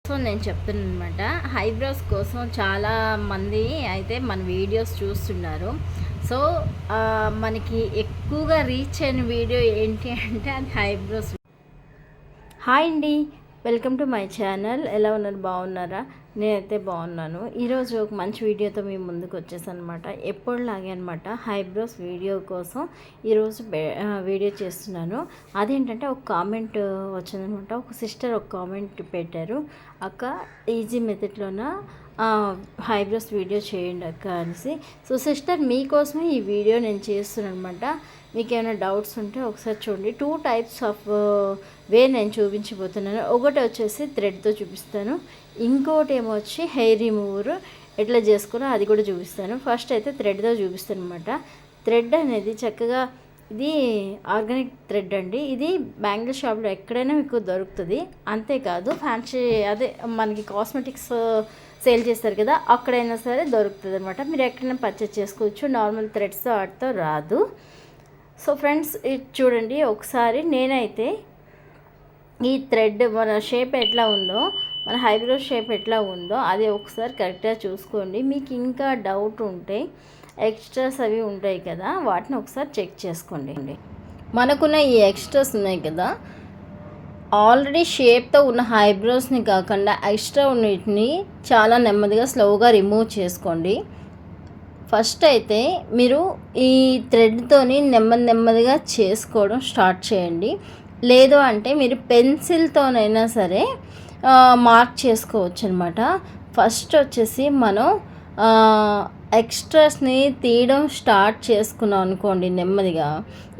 So నేను చెప్తున్నాను అనమాట. ఐబ్రోస్ కోసం చాలా మంది అయితే మన వీడియోస్ చూస్తున్నారు. సో మనకి ఎక్కువగా రీచ్ అయిన వీడియో ఏంటి అంటే అది ఐబ్రోస్. హాయ్ అండి, వెల్కమ్ టు మై ఛానల్. ఎలా ఉన్నారు, బాగున్నారా? నేనైతే బాగున్నాను. ఈరోజు ఒక మంచి వీడియోతో మీ ముందుకు వచ్చేసాను అనమాట. ఎప్పుడులాగే అనమాట ఐబ్రోస్ వీడియో కోసం ఈరోజు వీడియో చేస్తున్నాను. అదేంటంటే ఒక కామెంట్ వచ్చిందనమాట. ఒక సిస్టర్ ఒక కామెంట్ పెట్టారు, అక్క ఈజీ మెథడ్లోన ఐబ్రోస్ వీడియో చేయండి అక్క అనేసి. సో సిస్టర్, మీకోసమే ఈ వీడియో నేను చేస్తున్నాను అనమాట. మీకు ఏమైనా డౌట్స్ ఉంటే ఒకసారి చూడండి. 2 టైప్స్ ఆఫ్ వే నేను చూపించబోతున్నాను. ఒకటి వచ్చేసి థ్రెడ్తో చూపిస్తాను, ఇంకోటి ఏమో వచ్చి హెయిర్ రిమూవర్ ఎట్లా చేసుకోవాలో అది కూడా చూపిస్తాను. ఫస్ట్ అయితే థ్రెడ్తో చూపిస్తాను అనమాట. థ్రెడ్ అనేది చక్కగా ఇది ఆర్గానిక్ థ్రెడ్ అండి. ఇది బ్యాంగిల్ షాప్లో ఎక్కడైనా మీకు దొరుకుతుంది. అంతేకాదు ఫ్యాన్సీ అదే మనకి కాస్మెటిక్స్ సేల్ చేస్తారు కదా, అక్కడైనా సరే దొరుకుతుంది అనమాట. మీరు ఎక్కడైనా పర్చేస్ చేసుకోవచ్చు. నార్మల్ థ్రెడ్స్తో వాటితో రాదు. సో ఫ్రెండ్స్, ఇది చూడండి ఒకసారి. నేనైతే ఈ థ్రెడ్ మన షేప్ ఎట్లా ఉందో, మన ఐబ్రో షేప్ ఎట్లా ఉందో అది ఒకసారి కరెక్ట్గా చూసుకోండి. మీకు ఇంకా డౌట్ ఉంటే ఎక్స్ట్రాస్ అవి ఉంటాయి కదా, వాటిని ఒకసారి చెక్ చేసుకోండి. మనకున్న ఈ ఎక్స్ట్రాస్ ఉన్నాయి కదా, ఆల్రెడీ షేప్తో ఉన్న ఐబ్రోస్ని కాకుండా ఎక్స్ట్రా ఉన్నటిని చాలా నెమ్మదిగా స్లోగా రిమూవ్ చేసుకోండి. ఫస్ట్ అయితే మీరు ఈ థ్రెడ్తోని నెమ్మదిగా చేసుకోవడం స్టార్ట్ చేయండి. లేదు అంటే మీరు పెన్సిల్తోనైనా సరే మార్క్ చేసుకోవచ్చు అనమాట. ఫస్ట్ వచ్చేసి మనం ఎక్స్ట్రాస్ని తీయడం స్టార్ట్ చేసుకున్నాం అనుకోండి నెమ్మదిగా,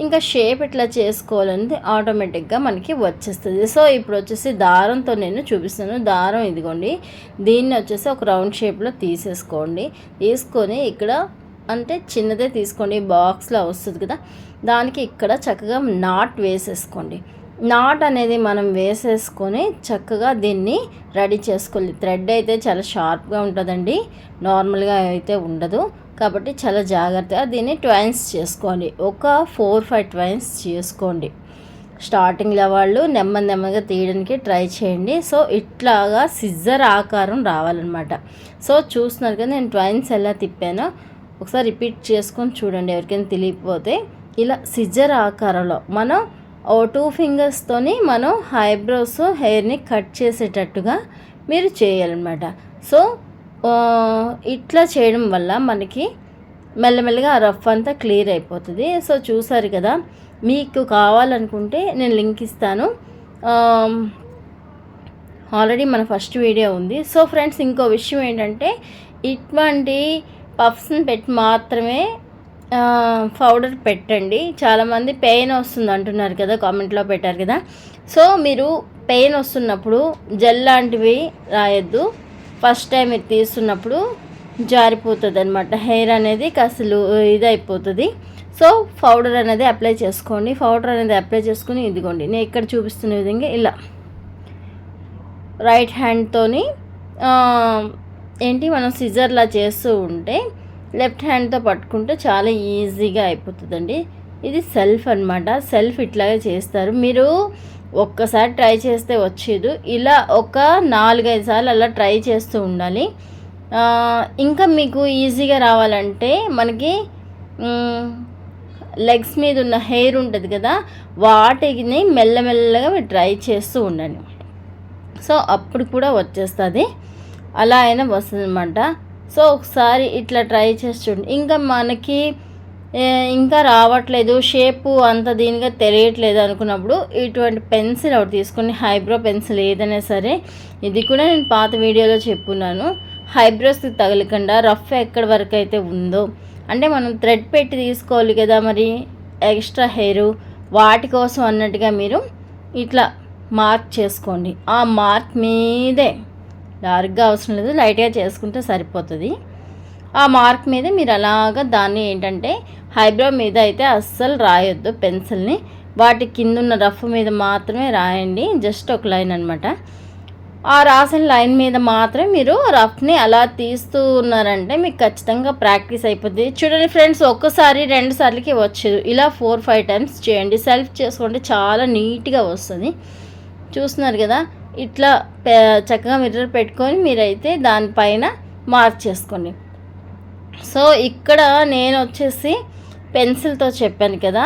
ఇంకా షేప్ ఎట్లా చేసుకోవాలనేది ఆటోమేటిక్గా మనకి వచ్చేస్తుంది. సో ఇప్పుడు వచ్చేసి దారంతో నేను చూపిస్తాను. దారం ఇదిగోండి, దీన్ని వచ్చేసి ఒక రౌండ్ షేప్లో తీసేసుకోండి. తీసుకొని ఇక్కడ అంటే చిన్నదే తీసుకోండి, బాక్స్లో వస్తుంది కదా, దానికి ఇక్కడ చక్కగా నాట్ వేసేసుకోండి. నాట్ అనేది మనం వేసేసుకొని చక్కగా దీన్ని రెడీ చేసుకోవాలి. థ్రెడ్ అయితే చాలా షార్ప్గా ఉంటుందండి, నార్మల్గా అయితే ఉండదు. కాబట్టి చాలా జాగ్రత్తగా దీన్ని ట్వైన్స్ చేసుకోండి. ఒక 4-5 ట్వైన్స్ చేసుకోండి. స్టార్టింగ్లో వాళ్ళు నెమ్మదిగా తీయడానికి ట్రై చేయండి. సో ఇట్లాగా సిజర్ ఆకారం రావాలన్నమాట. సో చూస్తున్నారు కదా నేను ట్వైన్స్ ఎలా తిప్పానో, ఒకసారి రిపీట్ చేసుకొని చూడండి ఎవరికైనా తెలియకపోతే. ఇలా సిజర్ ఆకారంలో మనం 2 ఫింగర్స్తోని మనం ఐబ్రోస్ హెయిర్ని కట్ చేసేటట్టుగా మీరు చేయాలన్నమాట. సో ఇట్లా చేయడం వల్ల మనకి మెల్లమెల్లగా ఆ రఫ్ అంతా క్లియర్ అయిపోతుంది. సో చూసారు కదా, మీకు కావాలనుకుంటే నేను లింక్ ఇస్తాను. ఆల్రెడీ మన ఫస్ట్ వీడియో ఉంది. సో ఫ్రెండ్స్, ఇంకో విషయం ఏంటంటే ఇటువంటి పఫ్స్ని పెట్టి మాత్రమే పౌడర్ పెట్టండి. చాలామంది పెయిన్ వస్తుంది అంటున్నారు కదా, కామెంట్లో పెట్టారు కదా. సో మీరు పెయిన్ వస్తున్నప్పుడు జెల్ లాంటివి రాయొద్దు. ఫస్ట్ టైం మీరు తీస్తున్నప్పుడు జారిపోతుంది అనమాట, హెయిర్ అనేది అసలు ఇదైపోతుంది. సో పౌడర్ అనేది అప్లై చేసుకోండి. పౌడర్ అనేది అప్లై చేసుకుని ఇదిగోండి నేను ఇక్కడ చూపిస్తున్న విధంగా ఇలా రైట్ హ్యాండ్తోని ఏంటి మనం సిజర్లా చేస్తూ ఉంటే లెఫ్ట్ హ్యాండ్తో పట్టుకుంటే చాలా ఈజీగా అయిపోతుందండి. ఇది సెల్ఫ్ అనమాట. సెల్ఫ్ ఇట్లాగే చేస్తారు. మీరు ఒక్కసారి ట్రై చేస్తే వచ్చేది, ఇలా ఒక 4-5 సార్లు అలా ట్రై చేస్తూ ఉండాలి. ఇంకా మీకు ఈజీగా రావాలంటే మనకి లెగ్స్ మీద ఉన్న హెయిర్ ఉంటుంది కదా, వాటిని మెల్లమెల్లగా మీరు ట్రై చేస్తూ ఉండండి. సో అప్పుడు కూడా వచ్చేస్తుంది, అలా అయినా వస్తుంది అనమాట. సో ఒకసారి ఇట్లా ట్రై చేసి చూడండి. ఇంకా మనకి ఇంకా రావట్లేదు, షేపు అంత దీనిగా తెలియట్లేదు అనుకున్నప్పుడు ఇటువంటి పెన్సిల్ ఒకటి తీసుకొని, ఐబ్రో పెన్సిల్ ఏదైనా సరే, ఇది కూడా నేను పాత వీడియోలో చెప్పున్నాను. ఐబ్రోస్కి తగలకుండా రఫ్ ఎక్కడి వరకు అయితే ఉందో, అంటే మనం థ్రెడ్ పెట్టి తీసుకోవాలి కదా మరి ఎక్స్ట్రా హెయిర్, వాటి కోసం అన్నట్టుగా మీరు ఇట్లా మార్క్ చేసుకోండి. ఆ మార్క్ మీదే, డార్క్గా అవసరం లేదు, లైట్గా చేసుకుంటే సరిపోతుంది. ఆ మార్క్ మీద మీరు అలాగా దాన్ని ఏంటంటే ఐబ్రో మీద అయితే అస్సలు రాయొద్దు పెన్సిల్ని, వాటి కింద ఉన్న రఫ్ మీద మాత్రమే రాయండి. జస్ట్ ఒక లైన్ అనమాట. ఆ రాసిన లైన్ మీద మాత్రమే మీరు రఫ్ని అలా తీస్తూ ఉన్నారంటే మీకు ఖచ్చితంగా ప్రాక్టీస్ అయిపోతుంది. చూడండి ఫ్రెండ్స్, ఒక్కసారి 2 సార్లకి వచ్చేది, ఇలా 4-5 టైమ్స్ చేయండి. సెల్ఫ్ చేసుకోండి, చాలా నీట్గా వస్తుంది. చూస్తున్నారు కదా, ఇట్లా చక్కగా మిర్రర్ పెట్టుకొని మీరైతే దానిపైన మార్క్ చేసుకోండి. సో ఇక్కడ నేను వచ్చేసి పెన్సిల్తో చెప్పాను కదా,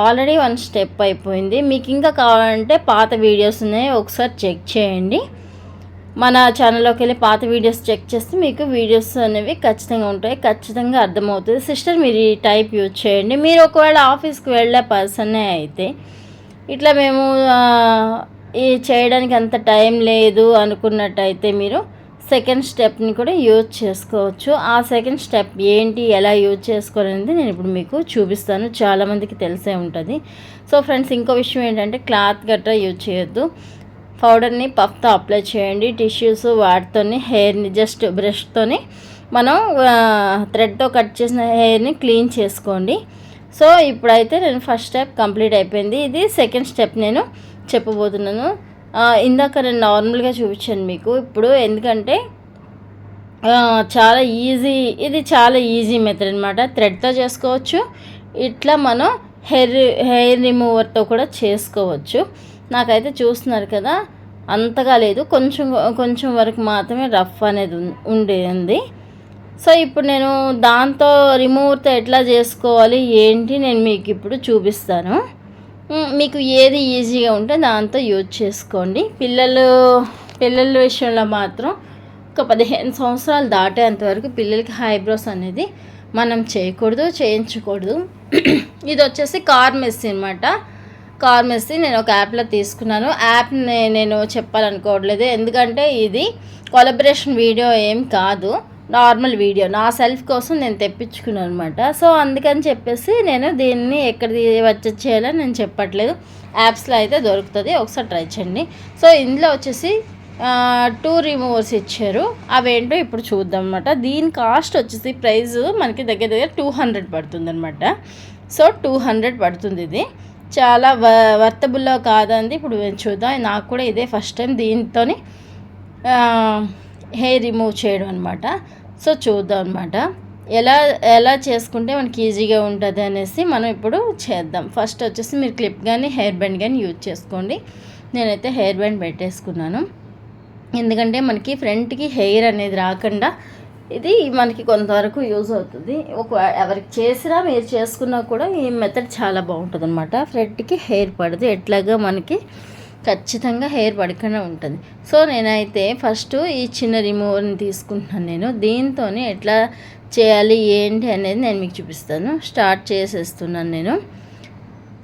ఆల్రెడీ 1 స్టెప్ అయిపోయింది. మీకు ఇంకా కావాలంటే పాత వీడియోస్ ఉన్నాయి, ఒకసారి చెక్ చేయండి. మన ఛానల్లోకి వెళ్ళి పాత వీడియోస్ చెక్ చేస్తే మీకు వీడియోస్ అనేవి ఖచ్చితంగా ఉంటాయి, ఖచ్చితంగా అర్థమవుతుంది. సిస్టర్ మీరు ఈ టైప్ యూజ్ చేయండి. మీరు ఒకవేళ ఆఫీస్కి వెళ్ళే పర్సనే అయితే ఇట్లా మేము ఈ చేయడానికి అంత టైం లేదు అనుకున్నట్టయితే మీరు సెకండ్ స్టెప్ని కూడా యూజ్ చేసుకోవచ్చు. ఆ సెకండ్ స్టెప్ ఏంటి, ఎలా యూజ్ చేసుకోవాలనేది నేను ఇప్పుడు మీకు చూపిస్తాను. చాలామందికి తెలిసే ఉంటుంది. సో ఫ్రెండ్స్, ఇంకో విషయం ఏంటంటే క్లాత్ గట్రా యూజ్ చేయొద్దు. పౌడర్ని పఫ్తో అప్లై చేయండి. టిష్యూస్ వాటితోని హెయిర్ని జస్ట్ బ్రష్తోని మనం థ్రెడ్తో కట్ చేసిన హెయిర్ని క్లీన్ చేసుకోండి. సో ఇప్పుడైతే నేను ఫస్ట్ స్టెప్ కంప్లీట్ అయిపోయింది. ఇది సెకండ్ స్టెప్ నేను చెప్పబోతున్నాను. ఇందాక నేను నార్మల్గా చూపించాను మీకు. ఇప్పుడు ఎందుకంటే ఇది చాలా ఈజీ మెథడ్ అనమాట. థ్రెడ్తో చేసుకోవచ్చు, ఇట్లా మనం హెయిర్ రిమూవర్తో కూడా చేసుకోవచ్చు. నాకైతే చూస్తున్నారు కదా, అంతగా లేదు, కొంచెం వరకు మాత్రమే రఫ్ అనేది ఉండేది. సో ఇప్పుడు నేను దాంతో రిమూవర్తో ఎట్లా చేసుకోవాలి ఏంటి నేను మీకు ఇప్పుడు చూపిస్తాను. మీకు ఏది ఈజీగా ఉంటే దాంతో యూజ్ చేసుకోండి. పిల్లల విషయంలో మాత్రం ఒక 15 సంవత్సరాలు దాటేంతవరకు పిల్లలకి ఐబ్రోస్ అనేది మనం చేయించకూడదు. ఇది వచ్చేసి కార్మెస్సీ అనమాట. కార్మెస్సీ నేను ఒక యాప్లో తీసుకున్నాను. యాప్ని నేను చెప్పాలనుకోవట్లేదు, ఎందుకంటే ఇది కొలాబరేషన్ వీడియో ఏం కాదు, నార్మల్ వీడియో నా సెల్ఫ్ కోసం నేను తెప్పించుకున్నాను అనమాట. సో అందుకని చెప్పేసి నేను దీన్ని ఎక్కడిది వచ్చేయాలని నేను చెప్పట్లేదు. యాప్స్లో అయితే దొరుకుతుంది, ఒకసారి ట్రై చేయండి. సో ఇందులో వచ్చేసి 2 రిమూవర్స్ ఇచ్చారు. అవేంటో ఇప్పుడు చూద్దాం అనమాట. దీని కాస్ట్ వచ్చేసి ప్రైస్ మనకి దగ్గర 200 పడుతుంది అనమాట. సో 200 పడుతుంది. ఇది చాలా వర్తబుల్లో కాదండి. ఇప్పుడు చూద్దాం. నాకు కూడా ఇదే ఫస్ట్ టైం దీంతో హెయిర్ రిమూవ్ చేయడం అనమాట. సో చూద్దాం అనమాట ఎలా చేసుకుంటే మనకి ఈజీగా ఉంటుంది అనేసి మనం ఇప్పుడు చేద్దాం. ఫస్ట్ వచ్చేసి మీరు క్లిప్ కానీ హెయిర్ బ్యాండ్ కానీ యూజ్ చేసుకోండి. నేనైతే హెయిర్ బ్యాండ్ పెట్టేసుకున్నాను, ఎందుకంటే మనకి ఫ్రంట్కి హెయిర్ అనేది రాకుండా ఇది మనకి కొంతవరకు యూజ్ అవుతుంది. ఎవరికి చేసినా మీరు చేసుకున్నా కూడా ఈ మెథడ్ చాలా బాగుంటుంది అనమాట. ఫ్రంట్కి హెయిర్ పడదు, ఎట్లాగా మనకి ఖచ్చితంగా హెయిర్ పడకుండా ఉంటుంది. సో నేనైతే ఫస్ట్ ఈ చిన్న రిమూవర్ని తీసుకుంటున్నాను. నేను దీంతో ఎట్లా చేయాలి ఏంటి అనేది నేను మీకు చూపిస్తాను. స్టార్ట్ చేసేస్తున్నాను నేను.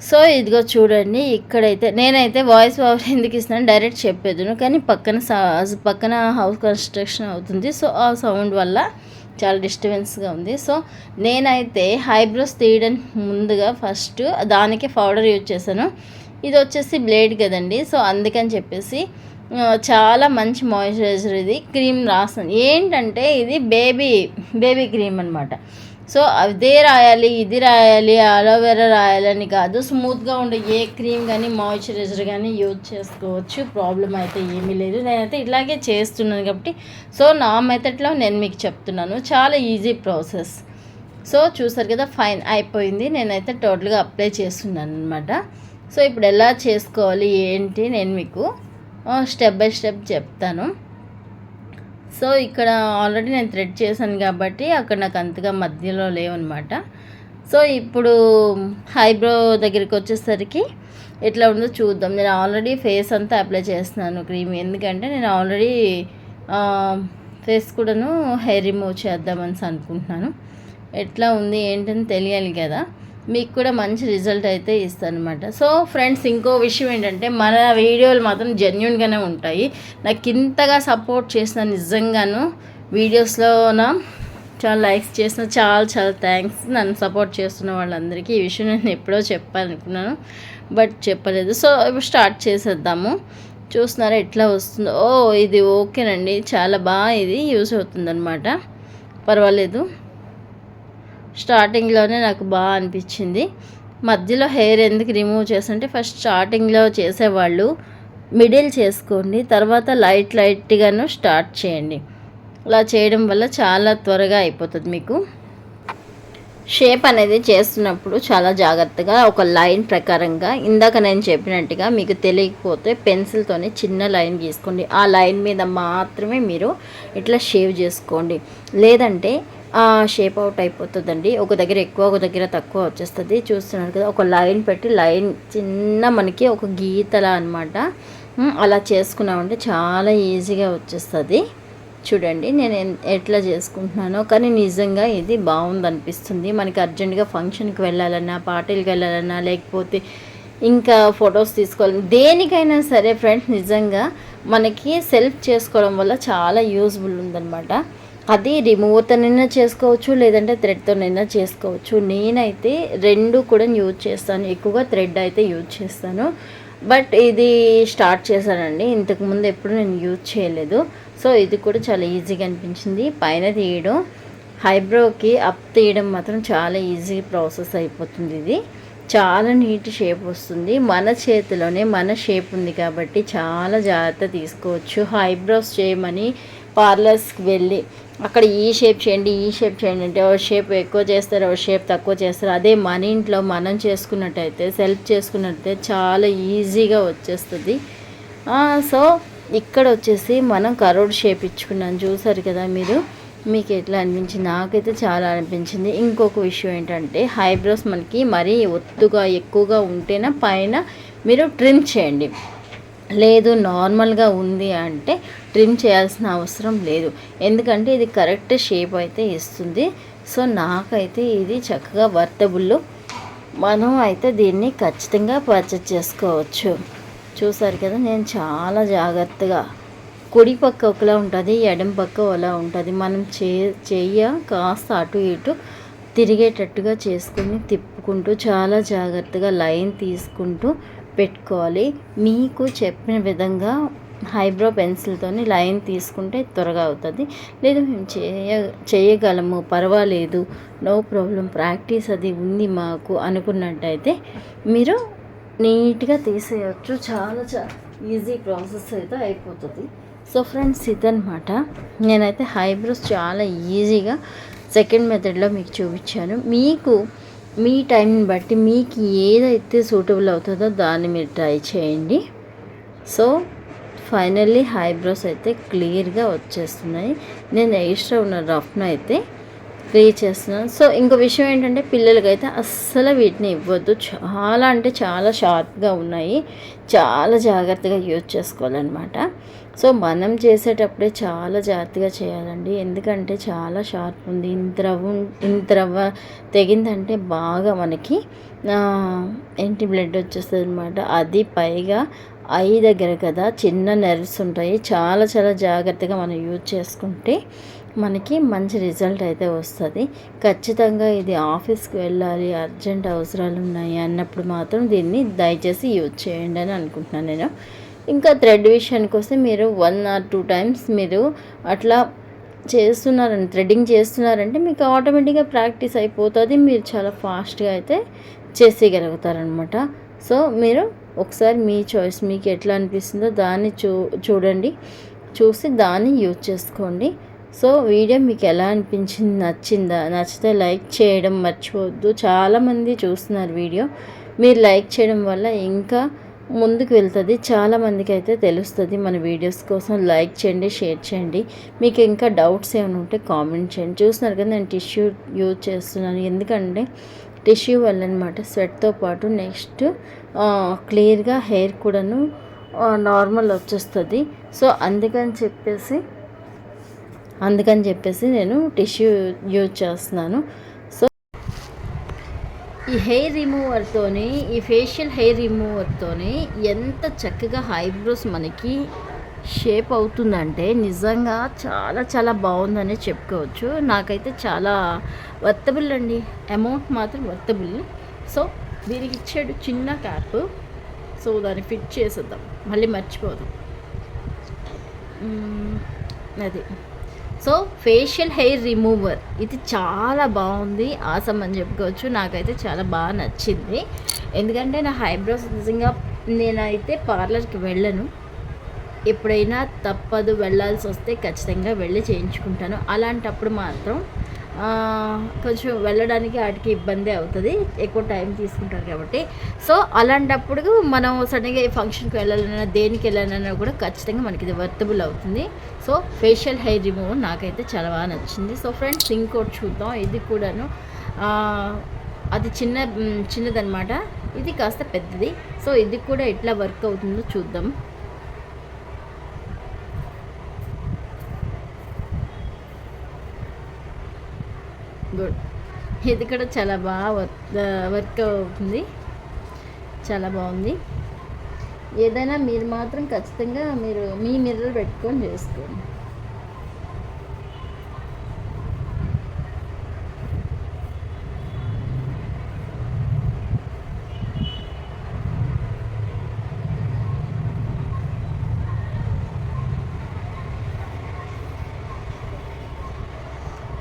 సో ఇదిగో చూడండి, ఇక్కడైతే నేనైతే వాయిస్ ఓవర్ ఎందుకు ఇస్తున్నాను, డైరెక్ట్ చెప్పేదును, కానీ పక్కన హౌస్ కన్స్ట్రక్షన్ అవుతుంది. సో ఆ సౌండ్ వల్ల చాలా డిస్టర్బెన్స్గా ఉంది. సో నేనైతే ఐబ్రోస్ తీయడానికి ముందుగా ఫస్ట్ దానికి పౌడర్ యూజ్ చేశాను. ఇది వచ్చేసి బ్లేడ్ కదండి, సో అందుకని చెప్పేసి చాలా మంచి మాయిశ్చరైజర్. ఇది క్రీమ్ రాస్తాను. ఏంటంటే ఇది బేబీ క్రీమ్ అనమాట. సో అదే రాయాలి, ఇది రాయాలి, అలోవెరా రాయాలని కాదు, స్మూత్గా ఉండే ఏ క్రీమ్ కానీ మాయిశ్చరైజర్ కానీ యూజ్ చేసుకోవచ్చు, ప్రాబ్లం అయితే ఏమీ లేదు. నేనైతే ఇలాగే చేస్తున్నాను కాబట్టి సో నా మెథడ్లో నేను మీకు చెప్తున్నాను. చాలా ఈజీ ప్రాసెస్. సో చూసారు కదా, ఫైన్ అయిపోయింది. నేనైతే టోటల్గా అప్లై చేస్తున్నాను అనమాట. సో ఇప్పుడు ఎలా చేసుకోవాలి ఏంటి నేను మీకు స్టెప్ బై స్టెప్ చెప్తాను. సో ఇక్కడ ఆల్రెడీ నేను థ్రెడ్ చేశాను కాబట్టి అక్కడ నాకు అంతగా మధ్యలో లేవన్నమాట. సో ఇప్పుడు ఐబ్రో దగ్గరికి వచ్చేసరికి ఎట్లా ఉందో చూద్దాం. నేను ఆల్రెడీ ఫేస్ అంతా అప్లై చేస్తున్నాను క్రీమ్, ఎందుకంటే నేను ఆల్రెడీ ఫేస్ కూడాను హెయిర్ రిమూవ్ చేద్దామని అనుకుంటున్నాను. ఎట్లా ఉంది ఏంటని తెలియాలి కదా, మీకు కూడా మంచి రిజల్ట్ అయితే ఇస్తానమాట. సో ఫ్రెండ్స్, ఇంకో విషయం ఏంటంటే మన వీడియోలు మాత్రం జెన్యూన్గానే ఉంటాయి. నాకు ఇంతగా సపోర్ట్ చేసిన నిజంగాను వీడియోస్లోన చాలా లైక్స్ చేసిన చాలా థ్యాంక్స్. నన్ను సపోర్ట్ చేస్తున్న వాళ్ళందరికీ ఈ విషయం నేను ఎప్పుడో చెప్పాలనుకున్నాను, బట్ చెప్పలేదు. సో ఇప్పుడు స్టార్ట్ చేసేద్దాము. చూస్తున్నారా ఎట్లా వస్తుందో. ఇది ఓకేనండి, చాలా బాగా ఇది యూజ్ అవుతుందన్నమాట, పర్వాలేదు. స్టార్టింగ్లోనే నాకు బాగా అనిపించింది. మధ్యలో హెయిర్ ఎందుకు రిమూవ్ చేస్తుంటే ఫస్ట్ స్టార్టింగ్లో చేసేవాళ్ళు మిడిల్ చేసుకోండి, తర్వాత లైట్గాను స్టార్ట్ చేయండి. అలా చేయడం వల్ల చాలా త్వరగా అయిపోతుంది మీకు. షేప్ అనేది చేస్తున్నప్పుడు చాలా జాగ్రత్తగా ఒక లైన్ ప్రకారంగా ఇందాక నేను చెప్పినట్టుగా మీకు తెలియకపోతే పెన్సిల్తోనే చిన్న లైన్ గీసుకోండి. ఆ లైన్ మీద మాత్రమే మీరు ఇట్లా షేవ్ చేసుకోండి. లేదంటే షేప్ అవుట్ అయిపోతుందండి. ఒక దగ్గర ఎక్కువ ఒక దగ్గర తక్కువ వచ్చేస్తుంది. చూస్తున్నారు కదా, ఒక లైన్ పెట్టి లైన్ చిన్న మనకి ఒక గీతలా అనమాట. అలా చేసుకున్నామంటే చాలా ఈజీగా వచ్చేస్తుంది. చూడండి నేను ఎట్లా చేసుకుంటున్నానో, కానీ నిజంగా ఇది బాగుందనిపిస్తుంది. మనకి అర్జెంటుగా ఫంక్షన్కి వెళ్ళాలన్నా, పార్టీలకు వెళ్ళాలన్నా, లేకపోతే ఇంకా ఫొటోస్ తీసుకోవాలి, దేనికైనా సరే ఫ్రెండ్స్ నిజంగా మనకి సెల్ఫ్ చేసుకోవడం వల్ల చాలా యూజ్ఫుల్ ఉందన్నమాట. అది రిమూవ్తోనైనా చేసుకోవచ్చు, లేదంటే థ్రెడ్తోనైనా చేసుకోవచ్చు. నేనైతే రెండు కూడా యూజ్ చేస్తాను. ఎక్కువగా థ్రెడ్ అయితే యూజ్ చేస్తాను. బట్ ఇది స్టార్ట్ చేశానండి, ఇంతకుముందు ఎప్పుడు నేను యూజ్ చేయలేదు. సో ఇది కూడా చాలా ఈజీగా అనిపించింది. పైన తీయడం, ఐబ్రోకి అప్ తీయడం మాత్రం చాలా ఈజీ ప్రాసెస్ అయిపోతుంది. ఇది చాలా నీట్ షేప్ వస్తుంది. మన చేతిలోనే మన షేప్ ఉంది కాబట్టి చాలా జాగ్రత్త తీసుకోవచ్చు. ఐబ్రోస్ చేయమని పార్లర్స్కి వెళ్ళి అక్కడ ఈ షేప్ చేయండి, ఈ షేప్ చేయండి అంటే ఓ షేప్ ఎక్కువ చేస్తారు, ఓ షేప్ తక్కువ చేస్తారు. అదే మన ఇంట్లో మనం చేసుకున్నట్టయితే, సెల్ఫ్ చేసుకున్నట్టయితే చాలా ఈజీగా వచ్చేస్తుంది. సో ఇక్కడ వచ్చేసి మనం కరోడ్ షేప్ ఇచ్చుకున్నాను, చూసారు కదా మీరు. మీకు ఎట్లా అనిపించింది? నాకైతే చాలా అనిపించింది. ఇంకొక విషయం ఏంటంటే ఐబ్రోస్ మనకి మరీ ఒత్తుగా ఎక్కువగా ఉంటేనే పైన మీరు ట్రిమ్ చేయండి. లేదు నార్మల్గా ఉంది అంటే ట్రిమ్ చేయాల్సిన అవసరం లేదు, ఎందుకంటే ఇది కరెక్ట్ షేప్ అయితే ఇస్తుంది. సో నాకైతే ఇది చక్కగా వర్తబుల్. మనం అయితే దీన్ని ఖచ్చితంగా పర్చేజ్ చేసుకోవచ్చు. చూసారు కదా, నేను చాలా జాగ్రత్తగా, కుడి పక్క ఒకలా ఉంటుంది, ఎడమ పక్క అలా ఉంటుంది. మనం చెయ్య కాస్త అటు ఇటు తిరిగేటట్టుగా చేసుకుని తిప్పుకుంటూ చాలా జాగ్రత్తగా లైన్ తీసుకుంటూ పెట్టుకోవాలి. మీకు చెప్పిన విధంగా ఐబ్రో పెన్సిల్తోని లైన్ తీసుకుంటే త్వరగా అవుతుంది. లేదు మేము చేయగలము, పర్వాలేదు, నో ప్రాబ్లం, ప్రాక్టీస్ అది ఉంది మాకు అనుకున్నట్టయితే మీరు నీట్గా తీసేయచ్చు. చాలా ఈజీ ప్రాసెస్ అయితే అయిపోతుంది. సో ఫ్రెండ్స్ ఇదనమాట, నేనైతే ఐబ్రోస్ చాలా ఈజీగా సెకండ్ మెథడ్లో మీకు చూపించాను. మీకు మీ టైంని బట్టి మీకు ఏదైతే సూటబుల్ అవుతుందో దాన్ని మీరు ట్రై చేయండి. సో ఫైనల్లీ ఐబ్రోస్ అయితే క్లియర్గా వచ్చేస్తున్నాయి. నేను ఎక్స్ట్రా ఉన్న రఫ్ను అయితే క్లియర్ చేస్తున్నాను. సో ఇంకో విషయం ఏంటంటే పిల్లలకైతే అస్సలు వీటిని ఇవ్వద్దు. చాలా అంటే చాలా షార్ప్గా ఉన్నాయి, చాలా జాగ్రత్తగా యూజ్ చేసుకోవాలన్నమాట. సో మనం చేసేటప్పుడే చాలా జాగ్రత్తగా చేయాలండి, ఎందుకంటే చాలా షార్ప్ ఉంది. ఇంత రవ్వ తెగిందంటే బాగా మనకి ఏంటి బ్లడ్ వచ్చేస్తుంది అనమాట. అది పైగా ఐ దగ్గర కదా, చిన్న నెర్వ్స్ ఉంటాయి. చాలా చాలా జాగ్రత్తగా మనం యూజ్ చేసుకుంటే మనకి మంచి రిజల్ట్ అయితే వస్తుంది. ఖచ్చితంగా ఇది ఆఫీస్కి వెళ్ళాలి, అర్జెంట్ అవసరాలు ఉన్నాయి అన్నప్పుడు మాత్రం దీన్ని దయచేసి యూజ్ చేయండి అని అనుకుంటున్నాను నేను. ఇంకా థ్రెడ్ విషయానికి వస్తే మీరు 1 or 2 times మీరు అట్లా చేస్తున్నారంటే, థ్రెడ్డింగ్ చేస్తున్నారంటే మీకు ఆటోమేటిక్గా ప్రాక్టీస్ అయిపోతుంది. మీరు చాలా ఫాస్ట్గా అయితే చేసేయగలుగుతారనమాట. సో మీరు ఒకసారి మీ చాయిస్, మీకు ఎట్లా అనిపిస్తుందో దాన్ని చూడండి, చూసి దాన్ని యూజ్ చేసుకోండి. సో వీడియో మీకు ఎలా అనిపించింది, నచ్చితే లైక్ చేయడం మర్చిపోవద్దు. చాలామంది చూస్తున్నారు వీడియో, మీరు లైక్ చేయడం వల్ల ఇంకా ముందుకు వెళ్తుంది, చాలామందికి అయితే తెలుస్తుంది మన వీడియోస్ కోసం. లైక్ చేయండి, షేర్ చేయండి. మీకు ఇంకా డౌట్స్ ఏమైనా ఉంటే కామెంట్ చేయండి. చూస్తున్నారు కదా నేను టిష్యూ యూజ్ చేస్తున్నాను, ఎందుకంటే టిష్యూ వల్ల అనమాట స్వెట్తో పాటు నెక్స్ట్ క్లియర్గా హెయిర్ కూడాను నార్మల్ వచ్చేస్తుంది. సో అందుకని చెప్పేసి నేను టిష్యూ యూజ్ చేస్తున్నాను. సో ఈ హెయిర్ రిమూవర్తోని, ఈ ఫేషియల్ హెయిర్ రిమూవర్తోని ఎంత చక్కగా ఐబ్రోస్ మనకి షేప్ అవుతుందంటే నిజంగా చాలా చాలా బాగుందని చెప్పుకోవచ్చు. నాకైతే చాలా వర్తబుల్ అండి, అమౌంట్ మాత్రం వర్తబుల్. సో దీనికి ఇచ్చాడు చిన్న క్యాప్, సో దాన్ని ఫిట్ చేసేద్దాం, మళ్ళీ మర్చిపోదాం. అది సో ఫేషియల్ హెయిర్ రిమూవర్ ఇది చాలా బాగుంది, ఆసమ్ అని చెప్పుకోవచ్చు. నాకైతే చాలా బాగా నచ్చింది, ఎందుకంటే నా ఐబ్రోస్ నిజంగా నేనైతే పార్లర్కి వెళ్ళను, ఎప్పుడైనా తప్పదు వెళ్ళాల్సి వస్తే ఖచ్చితంగా వెళ్ళి చేయించుకుంటాను. అలాంటప్పుడు మాత్రం కొంచెం వెళ్ళడానికి వాటికి ఇబ్బంది అవుతుంది, ఎక్కువ టైం తీసుకుంటారు కాబట్టి. సో అలాంటప్పుడు మనం సడన్గా ఏ ఫంక్షన్కి వెళ్ళాలన్నా దేనికి వెళ్ళాలన్నా కూడా ఖచ్చితంగా మనకి ఇది వర్తబుల్ అవుతుంది. సో ఫేషియల్ హెయిర్ రిమూవ్ నాకైతే చాలా బాగా నచ్చింది. సో ఫ్రెండ్స్ ఇంకోటి చూద్దాం. ఇది కూడాను అది చిన్నదనమాట, ఇది కాస్త పెద్దది. సో ఇది కూడా ఎట్లా వర్క్ అవుతుందో చూద్దాం. గుడ్, ఇది కూడా చాలా బాగా వర్క్ అవుతుంది, చాలా బాగుంది. ఏదైనా మీరు మాత్రం ఖచ్చితంగా మీ మిర్రర్ పెట్టుకొని చేసుకోండి.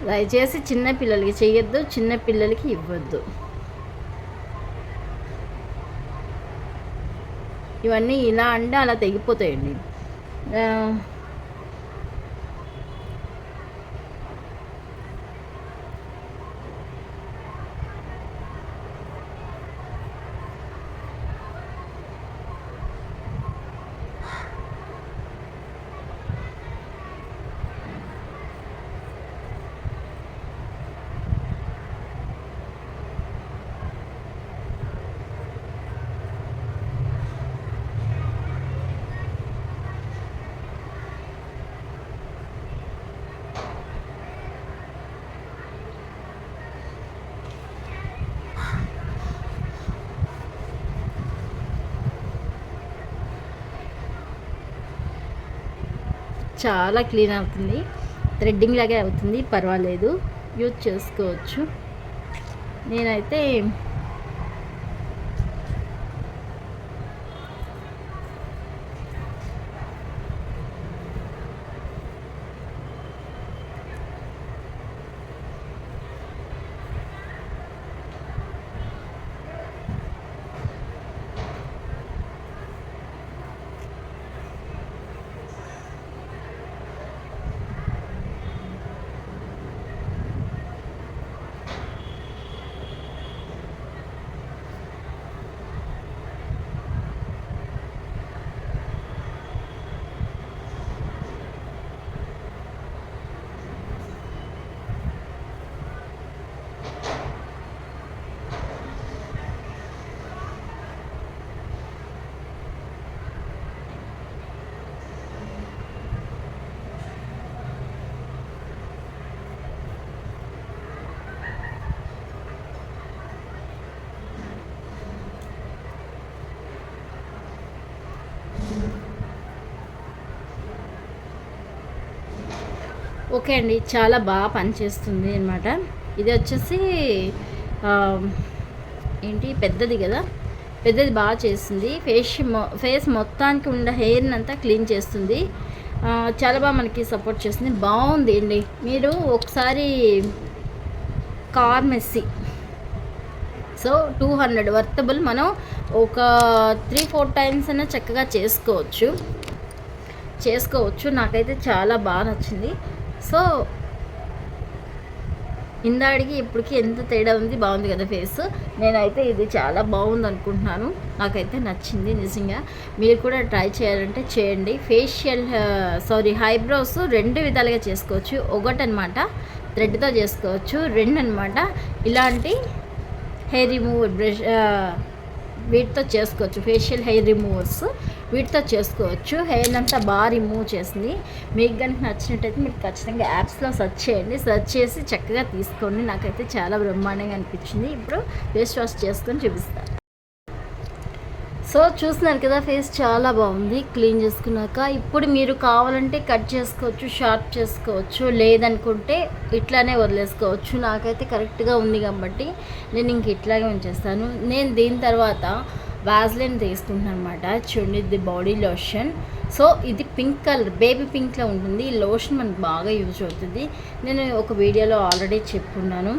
దయచేసి చిన్నపిల్లలకి చేయొద్దు, చిన్నపిల్లలకి ఇవ్వద్దు. ఇవన్నీ ఇలా అంటే అలా తెగిపోతాయండి. చాలా క్లీన్ అవుతుంది, థ్రెడ్డింగ్ లాగే అవుతుంది, పర్వాలేదు, యూజ్ చేసుకోవచ్చు. నేనైతే ఓకే అండి, చాలా బాగా పనిచేస్తుంది అనమాట. ఇది వచ్చేసి ఏంటి పెద్దది కదా, పెద్దది బాగా చేస్తుంది. ఫేస్ మొత్తానికి ఉన్న హెయిర్ని అంతా క్లీన్ చేస్తుంది, చాలా బాగా మనకి సపోర్ట్ చేస్తుంది, బాగుంది అండి. మీరు ఒకసారి కార్ మెస్సీ, సో 200 వర్తబుల్, మనం ఒక 3-4 టైమ్స్ అయినా చక్కగా చేసుకోవచ్చు. నాకైతే చాలా బాగా నచ్చింది. సో ఇందాడికి ఇప్పటికి ఎంత తేడా ఉంది, బాగుంది కదా ఫేస్. నేనైతే ఇది చాలా బాగుంది అనుకుంటున్నాను, నాకైతే నచ్చింది నిజంగా. మీరు కూడా ట్రై చేయాలంటే చేయండి. ఐబ్రోస్ 2 విధాలుగా చేసుకోవచ్చు. ఒకటనమాట థ్రెడ్తో చేసుకోవచ్చు, 2 అనమాట ఇలాంటి హెయిర్ రిమూవర్ బ్రష్ వీటితో చేసుకోవచ్చు. ఫేషియల్ హెయిర్ రిమూవర్స్ వీటితో చేసుకోవచ్చు. హెయిర్ అంతా బాగా రిమూవ్ చేసింది. మీకు కనుక నచ్చినట్టయితే మీరు ఖచ్చితంగా యాప్స్లో సెర్చ్ చేయండి, సెర్చ్ చేసి చక్కగా తీసుకోండి. నాకైతే చాలా బ్రహ్మాండంగా అనిపించింది. ఇప్పుడు ఫేస్ వాష్ చేసుకొని చూపిస్తాను. సో చూస్తున్నారు కదా, ఫేస్ చాలా బాగుంది క్లీన్ చేసుకున్నాక. ఇప్పుడు మీరు కావాలంటే కట్ చేసుకోవచ్చు, షార్ప్ చేసుకోవచ్చు, లేదనుకుంటే ఇట్లానే వదిలేసుకోవచ్చు. నాకైతే కరెక్ట్గా ఉంది కాబట్టి నేను ఇంక ఇట్లాగే ఉంచేస్తాను. నేను దీని తర్వాత వాజ్లైన్ తీసుకుంటున్నాను అనమాట. చూడండి, ఇది బాడీ లోషన్. సో ఇది పింక్ కలర్, బేబీ పింక్లో ఉంటుంది. ఈ లోషన్ మనకు బాగా యూజ్ అవుతుంది. నేను ఒక వీడియోలో ఆల్రెడీ చెప్పుకున్నాను.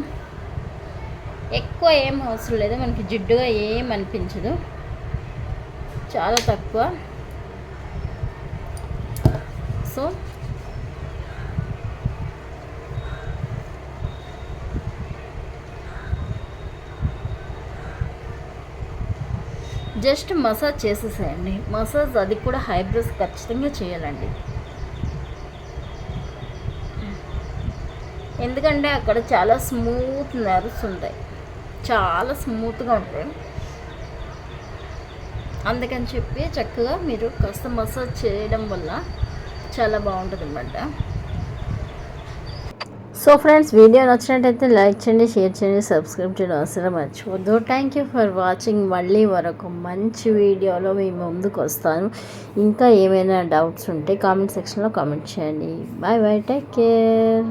ఎక్కువ ఏం అవసరం లేదు, మనకి జిడ్డుగా ఏం అనిపించదు, చాలా తక్కువ. సో జస్ట్ మసాజ్ చేసేసేయండి. మసాజ్ అది కూడా ఐబ్రోస్ ఖచ్చితంగా చేయాలండి. ఎందుకంటే అక్కడ చాలా స్మూత్ నర్వ్స్ ఉంటాయి, చాలా స్మూత్గా ఉంటాయి. అందుకని చెప్పి చక్కగా మీరు కాస్త మసాజ్ చేయడం వల్ల చాలా బాగుంటుంది అన్నమాట. సో ఫ్రెండ్స్, వీడియో నచ్చినట్టయితే లైక్ చేయండి, షేర్ చేయండి, సబ్స్క్రైబ్ చేయడం అసలు మర్చిపోద్దు. Thank you for watching. మళ్ళీ వరకు మంచి వీడియోలో మీ ముందుకు వస్తాను. ఇంకా ఏమైనా డౌట్స్ ఉంటే కామెంట్ సెక్షన్లో కామెంట్ చేయండి. Bye bye, take care.